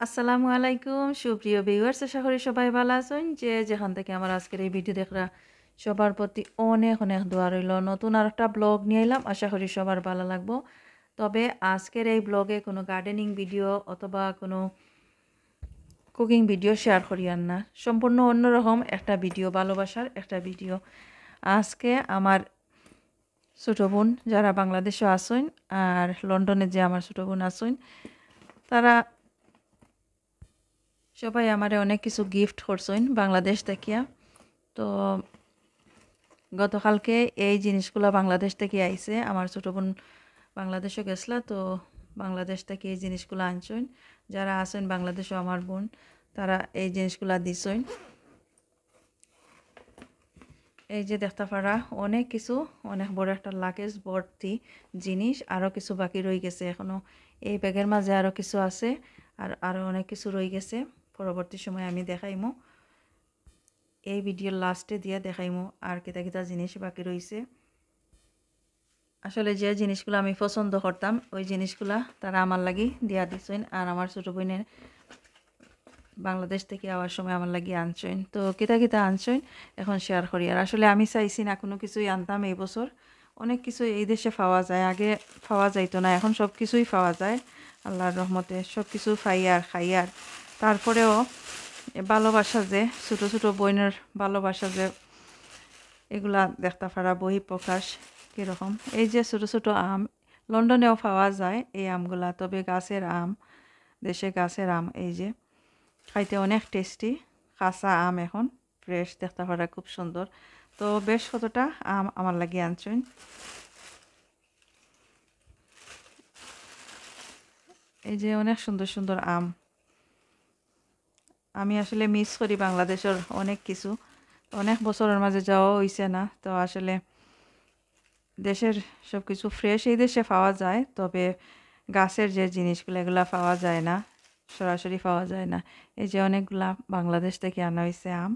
আসসালামু আলাইকুম সুপ্রিয় ভিউয়ার্স, আশা করি সবাই ভালো আছেন। যে যেখান থেকে আমার আজকের এই ভিডিও দেখরা সবার প্রতি অনেক অনেক দোয়া রইল। নতুন আর একটা ব্লগ নিয়ে এলাম, আশা করি সবার ভালো লাগবো। তবে আজকের এই ব্লগে কোনো গার্ডেনিং ভিডিও অথবা কোনো কুকিং ভিডিও শেয়ার করিয়ান না, সম্পূর্ণ অন্যরকম একটা ভিডিও, ভালোবাসার একটা ভিডিও। আজকে আমার ছোটো বোন যারা বাংলাদেশে আসেন আর লন্ডনে যে আমার ছোটো বোন আসেন, তারা সবাই আমারে অনেক কিছু গিফট করছেন বাংলাদেশ দেখিয়া। তো গতকালকে এই জিনিসগুলো বাংলাদেশ থেকে আইছে। আমার ছোটো বোন বাংলাদেশে গেছলা, তো বাংলাদেশ থেকে এই জিনিসগুলো আনছেন। যারা আছেন বাংলাদেশে আমার বোন, তারা এই জিনিসগুলা দিছেন। এই যে দেখতে পারা অনেক কিছু, অনেক বড় একটা লাগেজ ভর্তি জিনিস। আরও কিছু বাকি রয়ে গেছে এখনও। এই ব্যাগের মাঝে আরও কিছু আছে, আর আরও অনেক কিছু রয়ে গেছে। পরবর্তী সময় আমি দেখাইমু, এই ভিডিওর লাস্টে দিয়ে দেখাইমু আর কিতা কিতা জিনিস বাকি রয়েছে। আসলে যে জিনিসগুলো আমি পছন্দ করতাম ওই জিনিসগুলা তারা আমার লাগি দিয়া দিছেন, আর আমার ছোটো বোনের বাংলাদেশ থেকে আওয়ার সময় আমার লাগি আনছেন। তো কিতা কিতা আনছেন এখন শেয়ার করি। আর আসলে আমি চাইছি না কোনো কিছুই আনতাম এই বছর। অনেক কিছু এই দেশে পাওয়া যায়, আগে পাওয়া যাইতো না, এখন সব কিছুই পাওয়া যায় আল্লাহর রহমতে। সব কিছু খাই আর তারপরেও ভালোবাসা যে ছোটো ছোটো বোনের ভালোবাসা যে এগুলা দেখতে পারা বহি প্রকাশ কীরকম। এই যে ছোটো ছোটো আম, লন্ডনেও পাওয়া যায় এই আমগুলা, তবে গাছের আম, দেশে গাছের আম। এই যে খাইতে অনেক টেস্টি, কাঁচা আম এখন ফ্রেশ, দেখতে পারা খুব সুন্দর। তো বেশ কতটা আম আমার লাগিয়ে আনছেন। এই যে অনেক সুন্দর সুন্দর আম। আমি আসলে মিস করি বাংলাদেশের অনেক কিছু, অনেক বছরের মাঝে যাওয়া হইছে না। তো আসলে দেশের সব কিছু ফ্রেশ এই দেশে পাওয়া যায়, তবে গাছের যে জিনিসগুলো এগুলা পাওয়া যায় না, সরাসরি পাওয়া যায় না। এই যে অনেকগুলা বাংলাদেশ থেকে আনা হয়েছে আম।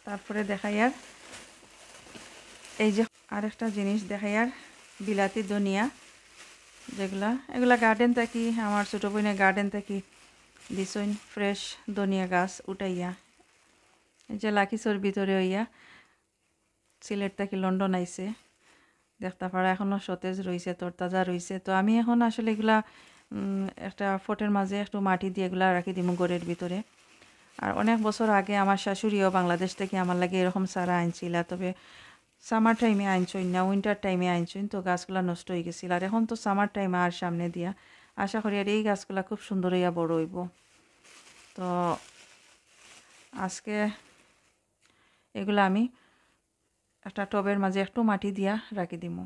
তারপরে দেখাই আর এই যে আরেকটা জিনিস দেখাই আর বিলাতি ধনিয়া, যেগুলা এগুলা গার্ডেন থেকে আমার ছোটো বোনের গার্ডেন থেকে দিছইন, ফ্রেশ ধনিয়া গাছ উঠাইয়া। এই যে লাকিসোর ভিতরে হইয়া সিলেট থেকে লন্ডন আইছে, দেখতে পারা এখনও সতেজ রয়েছে, তরতাজা রয়েছে। তো আমি এখন আসলে এগুলা একটা ফটের মাঝে একটু মাটি দিয়ে এগুলা রাখি দিমু ঘরের ভিতরে। আর অনেক বছর আগে আমার শাশুড়িও বাংলাদেশ থেকে আমার লাগে এরকম চারা আনছিল, তবে সামার টাইমে আনছইন না, উইন্টার টাইমে আনছইন, তো গাছগুলা নষ্ট হয়ে গেছিল। আর এখন তো সামার টাইম আর সামনে দিয়া, আশা করি আর এই গাছগুলা খুব সুন্দর হইয়া বড় হইব। তো আজকে এগুলা আমি একটা টবের মাঝে একটু মাটি দিয়া রাখি দিমু।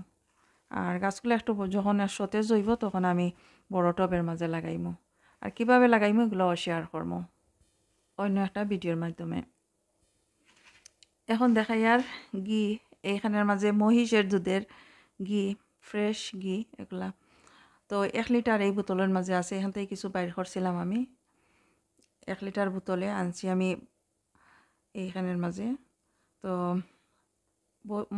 আর গাছগুলো একটু যখন সতেজ হইব তখন আমি বড় টবের মাঝে লাগাইমু। আর কিভাবে লাগাইমু এগুলোও শেয়ার করবো অন্য একটা ভিডিওর মাধ্যমে। এখন দেখাই আর ঘি, এইখানের মাঝে মহিষের দুধের ঘি, ফ্রেশ ঘি এগুলা। তো 1 লিটার এই বোতলের মাঝে আছে, এখান থেকে কিছু বাইর করছিলাম আমি। 1 লিটার বোতলে আনছি আমি এইখানের মাঝে। তো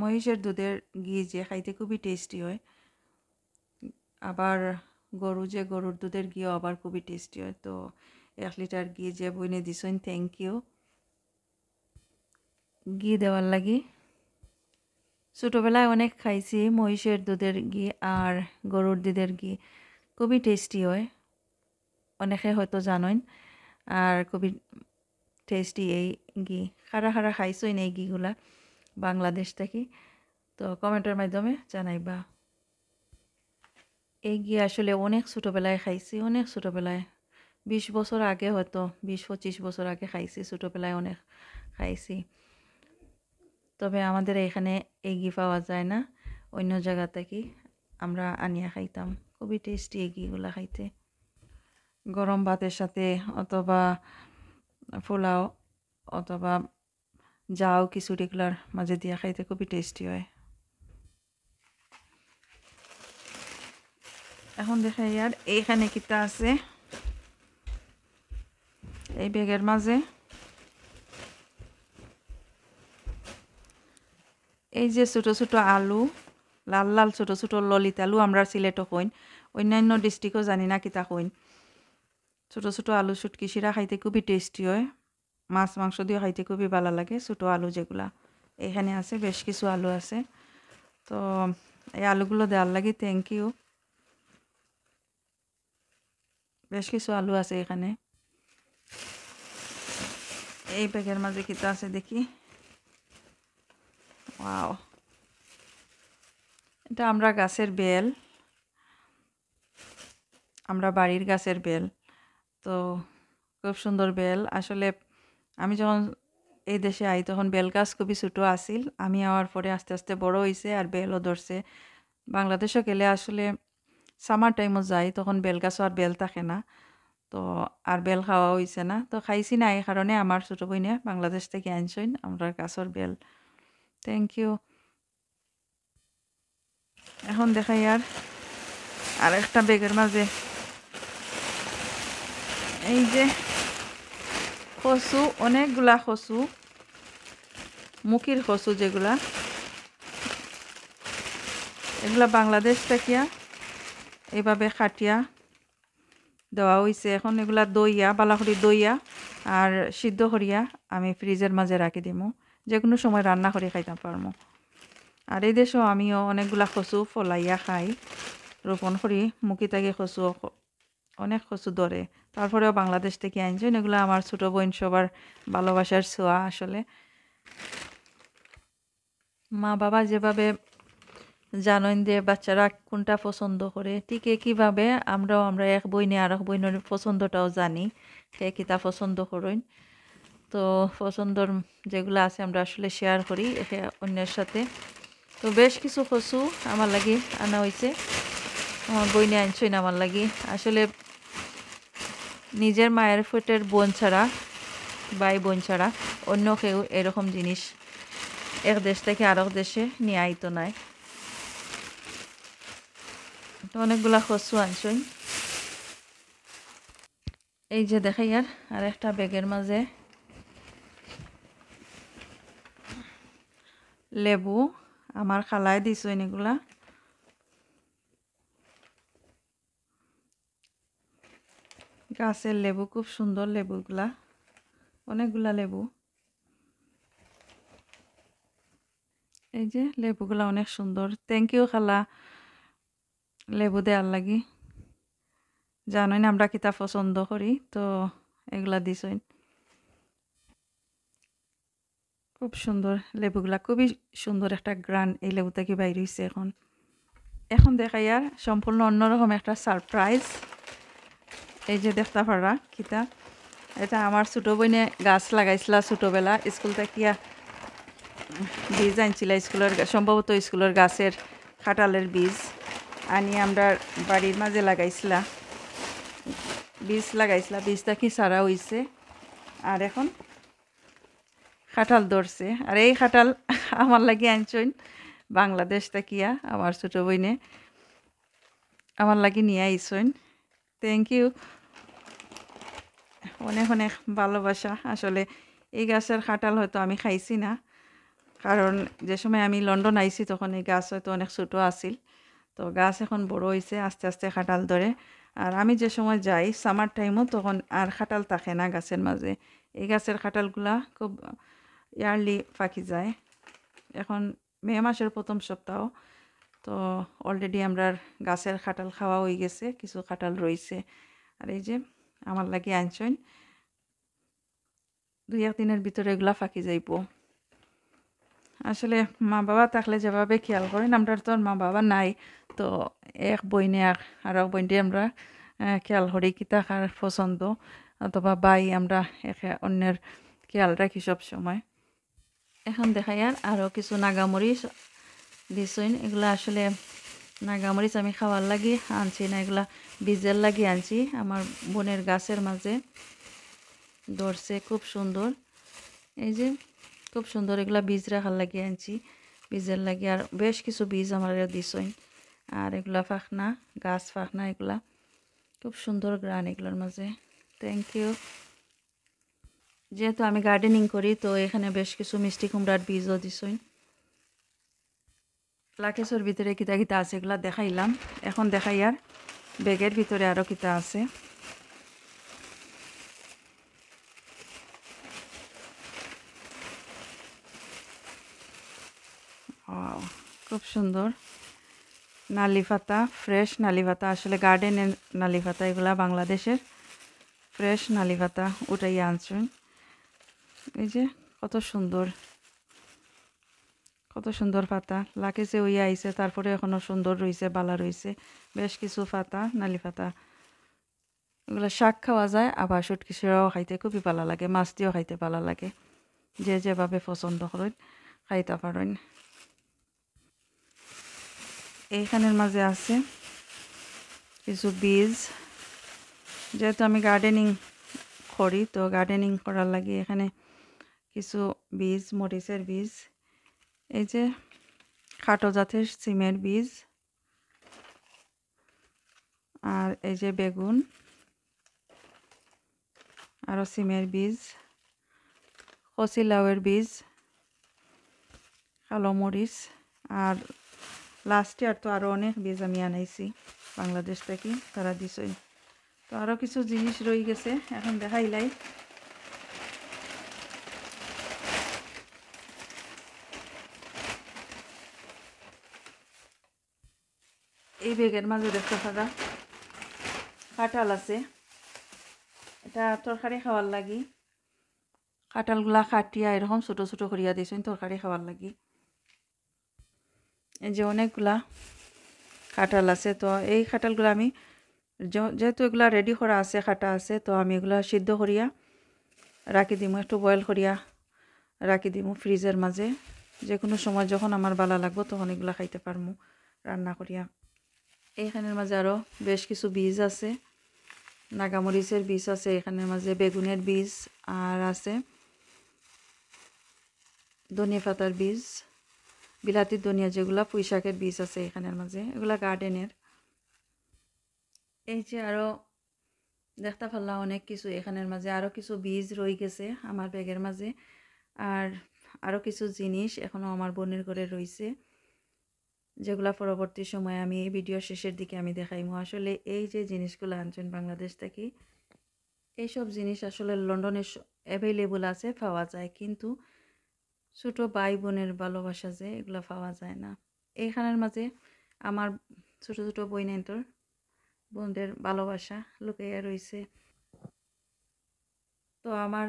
মহিষের দুধের ঘি যে খাইতে খুবই টেস্টি হয়, আবার গরুর দুধের ঘিও আবার খুবই টেস্টি হয়। তো 1 লিটার ঘি যে বইনে দিছেন, থ্যাংক ইউ ঘি দেওয়ার লাগি। ছোটোবেলায় অনেক খাইছি মহিষের দুধের ঘি আর গরুর দুধের ঘি, খুবই টেস্টি হয়, অনেকে হয়তো জানেন। আর খুবই টেস্টি এই ঘি। খারা খারা খাইছই এই ঘিগুলা বাংলাদেশ থেকে, তো কমেন্টের মাধ্যমে জানাইবা। এই ঘি আসলে অনেক ছোটোবেলায় খাইছি, অনেক ছোটোবেলায়, 20 বছর আগে, হয়তো 20-25 বছর আগে খাইছি, ছোটোবেলায় অনেক খাইছি। তবে আমাদের এখানে এই ঘি পাওয়া যায় না, অন্য জায়গা থেকে আমরা আনিয়া খাইতাম। খুবই টেস্টি এই ঘিগুলা খাইতে, গরম ভাতের সাথে অথবা পোলাও অথবা যাও খিচুড়ি এগুলার মাঝে দিয়া খাইতে খুবই টেস্টি হয়। এখন দেখাই আর এইখানে কিতা আছে এই ব্যাগের মাঝে। এই যে ছোটো ছোটো আলু, লাল লাল ছোট ছোট ললিত আলু আমরা সিলেটও কইন, অন্যান্য ডিস্ট্রিক্টও জানি না কিতা কইন। ছোট ছোট আলু শুটকি শিরা খাইতে খুবই টেস্টি হয়, মাছ মাংস দিয়ে খাইতে খুবই ভালো লাগে। ছোট আলু যেগুলা এখানে আছে, বেশ কিছু আলু আছে। তো এই আলুগুলো দেওয়ার লাগে থ্যাংক ইউ। বেশ কিছু আলু আছে এখানে। এই ব্যাগের মাঝে কিতা আছে দেখি। ওয়াও, এটা আমরা গাছের বেল, আমরা বাড়ির গাছের বেল। তো খুব সুন্দর বেল। আসলে আমি যখন এই দেশে আই তখন বেল গাছ খুবই ছোটো আসিল, আমি আওয়ার পরে আস্তে আস্তে বড় হয়েছে আর বেলও ধরছে। বাংলাদেশও গেলে আসলে সামার টাইমও যাই, তখন বেল গাছও আর বেল থাকে না, তো আর বেল খাওয়া হয়েছে না। তো খাইছি না, এই কারণে আমার ছোটো বইনে বাংলাদেশ থেকে আনছেন আমরা গাছের বেল। Thank you. এখন দেখাই আর একটা ব্যাগের মাঝে এই যে কচু, অনেকগুলা কচু, মুখির কচু যেগুলা, এগুলা বাংলাদেশ থেকে এইভাবে খাটিয়া দেওয়া হয়েছে। এখন এগুলা দইয়া বালা করে দইয়া আর সিদ্ধ করিয়া আমি ফ্রিজের মাঝে রাখি দিমু, যে কোনো সময় রান্না করে খাইতে পারবো। আর এই দেশেও আমিও অনেকগুলা কচু ফলাইয়া খাই, রোপণ করি মুখি থেকে কচু, অনেক কচু ধরে। তারপরেও বাংলাদেশ থেকে আনছেন, এগুলো আমার ছোটো বোন সবার ভালোবাসার ছোঁয়া। আসলে মা বাবা যেভাবে জানেন যে বাচ্চারা কোনটা পছন্দ করে, ঠিক একইভাবে আমরা এক বইনে আর এক বইনের পছন্দটাও জানি, সে কিতা পছন্দ করেন। তো পছন্দর যেগুলো আছে আমরা আসলে শেয়ার করি অন্যের সাথে। তো বেশ কিছু কচু আমার লাগি আনা হয়েছে, আমার বইনে আনছেন আমার লাগি। আসলে নিজের মায়ের পেটের বোন ছাড়া, ভাই বোন ছাড়া অন্য কেউ এরকম জিনিস এক দেশ থেকে আরেক দেশে নিয়ে আইতো নাই। তো অনেকগুলা কচু আনছেন। এই যে দেখাই আর একটা ব্যাগের মাঝে লেবু, আমার খালায় দিছেন এগুলা। গাছের লেবু, খুব সুন্দর লেবুগুলা, অনেকগুলা লেবু। এই যে লেবুগুলা অনেক সুন্দর। থ্যাংক ইউ খালা লেবু দেওয়ার লাগি। জানেন আমরা কিতা পছন্দ করি, তো এগুলা দিছেন। খুব সুন্দর লেবুগুলা, খুবই সুন্দর একটা গ্রান এই লেবু থেকে বাইর হয়েছে। এখন দেখাই সম্পূর্ণ অন্যরকম একটা সারপ্রাইজ। এই যে দেখতে পারা কিতা, এটা আমার ছোটো বোনে গাছ লাগাইছিলা ছোটোবেলা, স্কুল থেকে বীজ আনছিল স্কুলের, সম্ভবত স্কুলের গাছের কাঁঠালের বীজ আনি আমরা বাড়ির মাঝে লাগাইছিলা, বীজটা কি সারা হয়েছে আর এখন কাঁঠাল ধরছে। আর এই কাঁঠাল আমার লাগি আনছেন বাংলাদেশ থাকিয়া আমার ছোটো বইনে, আমার লাগি নিয়ে আইসেন। থ্যাংক ইউ, অনেক অনেক ভালোবাসা। আসলে এই গাছের কাঁঠাল হয়তো আমি খাইছি না, কারণ যে সময় আমি লন্ডন আইছি তখন এই গাছ হয়তো অনেক ছোটো আছিল। তো গাছ এখন বড় হয়েছে, আস্তে আস্তে কাঁঠাল ধরে। আর আমি যে সময় যাই সামার টাইমও, তখন আর কাঁঠাল থাকে না গাছের মাঝে। এই গাছের কাঁঠালগুলা খুব ইয়ারলি পাকি যায়। এখন মে মাসের প্রথম সপ্তাহ, তো অলরেডি আমরা গাছের কাঁঠাল খাওয়া হয়ে গেছে, কিছু কাঁঠাল রয়েছে। আর এই যে আমার লাগি আনছেন, 2-1 দিনের ভিতরে এগুলা ফাঁকি যাইব। আসলে মা বাবা থাকলে যেভাবে খেয়াল করেন, আমরা তো মা বাবা নাই, তো এক বইনে আর এক বইনে আমরা খেয়াল করি কিতা কার পছন্দ, অথবা বাই আমরা একে অন্যের খেয়াল রাখি সব সময়। এখন দেখাই আরও কিছু নাগামরিচ দিছেন। এগুলা আসলে নাগামরিচ আমি খাওয়ার লাগি আনছি না, এগুলা বীজের লাগি আনছি। আমার বোনের গাছের মাঝে ধরছে, খুব সুন্দর। এই যে খুব সুন্দর, এগুলা বীজ রাখার লাগি আনছি, বীজের লাগি। আর বেশ কিছু বীজ আমার দিছেন। আর এগুলা ফাঁকনা, গাছ ফাঁকনা, এগুলা খুব সুন্দর গ্রান এগুলোর মাঝে। Thank you. যেহেতু আমি গার্ডেনিং করি, তো এখানে বেশ কিছু মিষ্টি কুমড়ার বীজও দিছেন। লাকেশর ভিতরে কিতা কিতা আছে এগুলা দেখাইলাম। এখন দেখাই আর ব্যাগের ভিতরে আরও কিতা আছে। ওয়াও, খুব সুন্দর নালি পাতা, ফ্রেশ নালি পাতা, আসলে গার্ডেনের নালি পাতা এগুলা, বাংলাদেশের ফ্রেশ নালি পাতা উঠাইয়া আনছেন। এই যে কত সুন্দর, কত সুন্দর পাতা লাকেছে উইয়া আইছে, তারপরে এখনো সুন্দর রয়েছে, বালা রয়েছে বেশ কিছু পাতা, নালি পাতা। এগুলো শাক খাওয়া যায়, আবার শুটকি সিরাও খাইতে খুবই ভালো লাগে, মাছ দিয়েও খাইতে ভালো লাগে, যে যেভাবে পছন্দ করেন খাইতে পারেন। এইখানের মাঝে আছে কিছু বীজ, যেহেতু আমি গার্ডেনিং করি তো গার্ডেনিং করার লাগে এখানে কিছু বীজ, মরিচের বীজ, এই যে খাটো জাতের সিমের বীজ, আর এই যে বেগুন, আরও সিমের বীজ, কচি লাউয়ের বীজ, কালো মরিচ, আর লাস্ট ইয়ার তো আরও অনেক বীজ আমি আনাইছি বাংলাদেশ থেকে, তারা দিছে। তো আরও কিছু জিনিস রয়ে গেছে, এখন দেখাইলাই। এই ব্যাগের মাঝে দেখতে পারা কাঁঠাল আছে, এটা তরকারি খাওয়ার লাগি। কাঁঠালগুলা কাটিয়া এরকম ছোটো ছোটো করিয়া দিয়েছেন তরকারি খাওয়ার লাগি। এই যে অনেকগুলা কাঁঠাল আছে, তো এই কাঁঠালগুলো আমি যেহেতু এগুলা রেডি করা আছে, কাটা আছে, তো আমি এগুলা সিদ্ধ করিয়া রাখি দিমু, একটু বয়েল করিয়া রাখি দিমু ফ্রিজের মাঝে। যে কোনো সময় যখন আমার ভালো লাগবো তখন এগুলা খাইতে পারমু রান্না করিয়া। এইখানের মাঝে আরও বেশ কিছু বীজ আছে, নাগামরিচের বীজ আছে এখানের মাঝে, বেগুনের বীজ, আর আছে ধনিয়া পাতার বীজ, বিলাতির ধনিয়া, যেগুলা পুঁই শাকের বীজ আছে এখানের মাঝে, এগুলা গার্ডেনের। এই যে আরও দেখতে পারলাম অনেক কিছু এখানের মাঝে, আরও কিছু বীজ রয়ে গেছে আমার ব্যাগের মাঝে, আর আরও কিছু জিনিস এখনও আমার বোনের ঘরে রয়েছে, যেগুলা পরবর্তী সময়ে আমি এই ভিডিও শেষের দিকে আমি দেখাইমু। আসলে এই যে জিনিসগুলো আনছেন বাংলাদেশ থেকে, এইসব জিনিস আসলে লন্ডনে অ্যাভেলেবল আছে, পাওয়া যায়, কিন্তু ছোট ভাই বোনের ভালোবাসা যে এগুলো পাওয়া যায় না। এইখানের মাঝে আমার ছোট ছোট বইনেন্তর বোনদের ভালোবাসা লুকাইয়া রয়েছে। তো আমার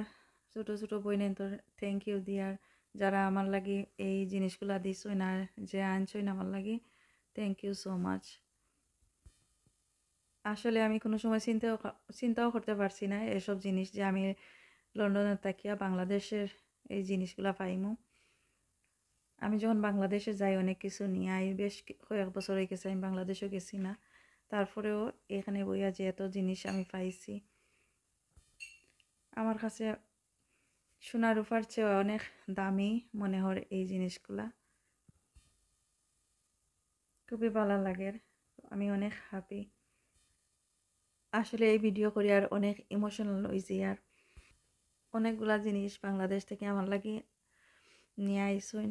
ছোট ছোট বইনেন্তর থ্যাংক ইউ দিয়ার, যারা আমার লাগি এই জিনিসগুলা দিছই না, যে আনছই না আমার লাগি, থ্যাংক ইউ সো মাচ। আসলে আমি কোনো সময় চিন্তাও করতে পারছি না এসব জিনিস, যে আমি লন্ডনের তাকিয়া বাংলাদেশের এই জিনিসগুলা পাইমু। আমি যখন বাংলাদেশে যাই অনেক কিছু নিয়ে আই, বেশ কয়েক বছর হয়ে গেছে আমি বাংলাদেশও গেছি না, তারপরেও এখানে বইয়া যে এত জিনিস আমি পাইছি, আমার কাছে সোনা রূপার চেয়ে অনেক দামি মনে হয় এই জিনিসগুলা। খুবই ভালো লাগে, আমি অনেক হ্যাপি। আসলে এই ভিডিও করি আর অনেক ইমোশনাল হয়েছি, আর অনেকগুলা জিনিস বাংলাদেশ থেকে আমার লাগি নিয়ে আইসুন।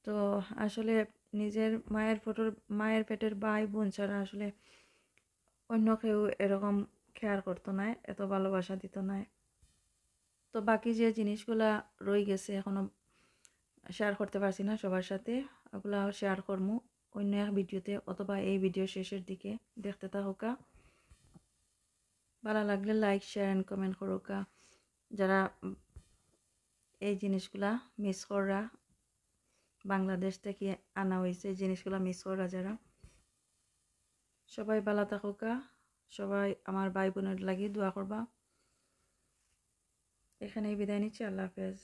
তো আসলে নিজের মায়ের পেটের ভাই বোন ছাড়া আসলে অন্য কেউ এরকম কেয়ার করতো না, এত ভালোবাসা দিত না। তো বাকি যে জিনিসগুলা রয়ে গেছে এখনো শেয়ার করতে পারছি না সবার সাথে, ওগুলা শেয়ার করবো অন্য এক ভিডিওতে, অথবা এই ভিডিও শেষের দিকে। দেখতে থাকুকা, ভালো লাগলে লাইক শেয়ার অ্যান্ড কমেন্ট করুকা। যারা এই জিনিসগুলা মিস করা, বাংলাদেশ থেকে আনা হয়েছে এই জিনিসগুলা মিস করা, যারা সবাই ভালো থাকুকা, সবাই আমার ভাই বোনের লাগি দোয়া করবা। এখানেই বিদায় নিচ্ছি, আল্লাহ হাফেজ।